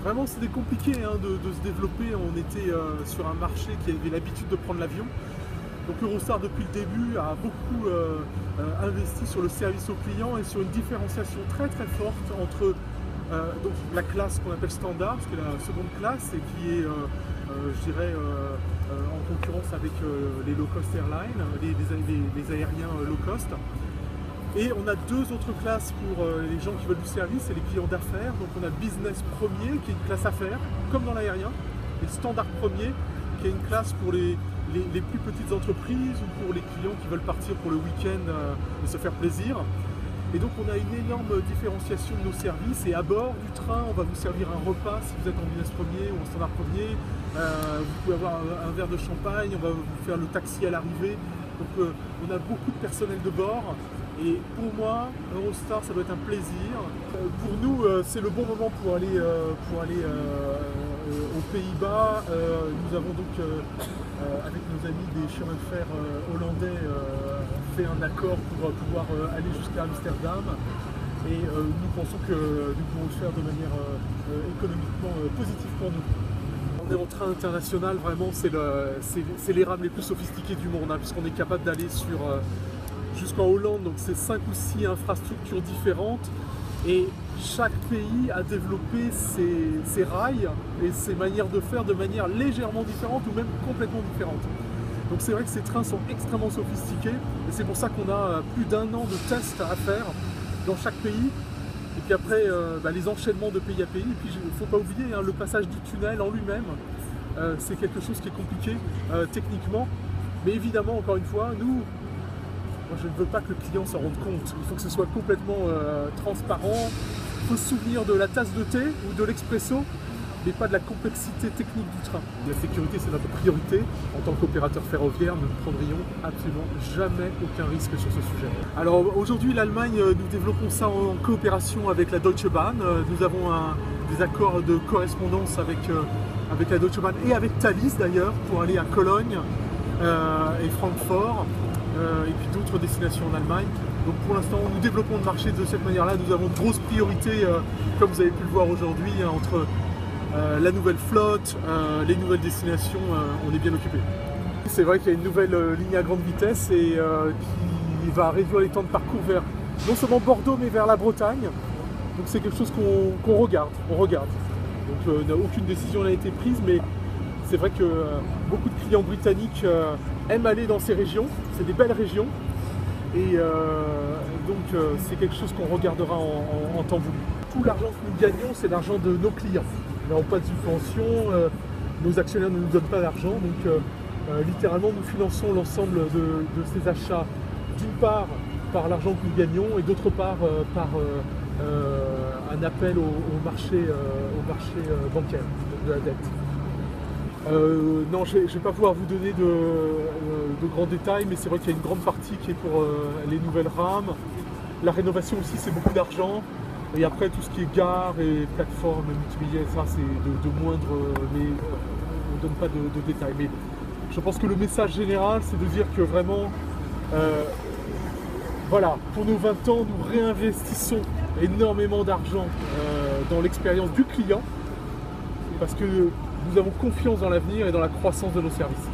Vraiment, c'était compliqué de se développer. On était sur un marché qui avait l'habitude de prendre l'avion. Donc Eurostar, depuis le début, a beaucoup investi sur le service aux clients et sur une différenciation très très forte entre donc la classe qu'on appelle standard, ce qui est la seconde classe et qui est, je dirais, en concurrence avec les low cost airlines, les aériens low cost. Et on a deux autres classes pour les gens qui veulent du service et les clients d'affaires. Donc on a business premier qui est une classe affaires, comme dans l'aérien, et standard premier qui est une classe pour les plus petites entreprises ou pour les clients qui veulent partir pour le week-end et se faire plaisir. Et donc on a une énorme différenciation de nos services et à bord du train on va vous servir un repas si vous êtes en business premier ou en standard premier. Vous pouvez avoir un verre de champagne, on va vous faire le taxi à l'arrivée. Donc on a beaucoup de personnel de bord. Et pour moi, Eurostar, ça doit être un plaisir. Pour nous, c'est le bon moment pour aller aux Pays-Bas. Nous avons donc, avec nos amis des chemins de fer hollandais, fait un accord pour pouvoir aller jusqu'à Amsterdam. Et nous pensons que nous pouvons le faire de manière économiquement positive pour nous. On est en train international, vraiment, c'est les rames les plus sophistiquées du monde, hein, puisqu'on est capable d'aller jusqu'en Hollande, donc c'est 5 ou 6 infrastructures différentes et chaque pays a développé ses rails et ses manières de faire de manière légèrement différente ou même complètement différente. Donc c'est vrai que ces trains sont extrêmement sophistiqués et c'est pour ça qu'on a plus d'1 an de tests à faire dans chaque pays. Et puis après, les enchaînements de pays à pays. Et puis il ne faut pas oublier, hein, le passage du tunnel en lui-même, c'est quelque chose qui est compliqué techniquement. Mais évidemment, encore une fois, moi, je ne veux pas que le client s'en rende compte. Il faut que ce soit complètement transparent. Il faut se souvenir de la tasse de thé ou de l'expresso, mais pas de la complexité technique du train. La sécurité, c'est notre priorité. En tant qu'opérateur ferroviaire, nous ne prendrions absolument jamais aucun risque sur ce sujet. Alors aujourd'hui, l'Allemagne, nous développons ça en coopération avec la Deutsche Bahn. Nous avons des accords de correspondance avec la Deutsche Bahn et avec Thalys d'ailleurs, pour aller à Cologne et Francfort. Et puis d'autres destinations en Allemagne. Donc pour l'instant, nous développons le marché de cette manière-là. Nous avons de grosses priorités, comme vous avez pu le voir aujourd'hui, entre la nouvelle flotte, les nouvelles destinations, on est bien occupé. C'est vrai qu'il y a une nouvelle ligne à grande vitesse et qui va réduire les temps de parcours vers non seulement Bordeaux, mais vers la Bretagne. Donc c'est quelque chose qu'on regarde. Donc aucune décision n'a été prise, mais c'est vrai que beaucoup de clients britanniques aiment aller dans ces régions, c'est des belles régions, et donc c'est quelque chose qu'on regardera en temps voulu. Tout l'argent que nous gagnons, c'est l'argent de nos clients. Nous n'avons pas de subvention, nos actionnaires ne nous donnent pas d'argent, donc littéralement nous finançons l'ensemble de ces achats, d'une part par l'argent que nous gagnons, et d'autre part par un appel au marché bancaire, de la dette. Non, je ne vais pas pouvoir vous donner de grands détails, mais c'est vrai qu'il y a une grande partie qui est pour les nouvelles rames. La rénovation aussi, c'est beaucoup d'argent. Et après, tout ce qui est gare et plateforme multimédia, ça, c'est de moindre, mais on ne donne pas de détails. Mais je pense que le message général, c'est de dire que vraiment, voilà, pour nos 20 ans, nous réinvestissons énormément d'argent dans l'expérience du client, parce que nous avons confiance dans l'avenir et dans la croissance de nos services.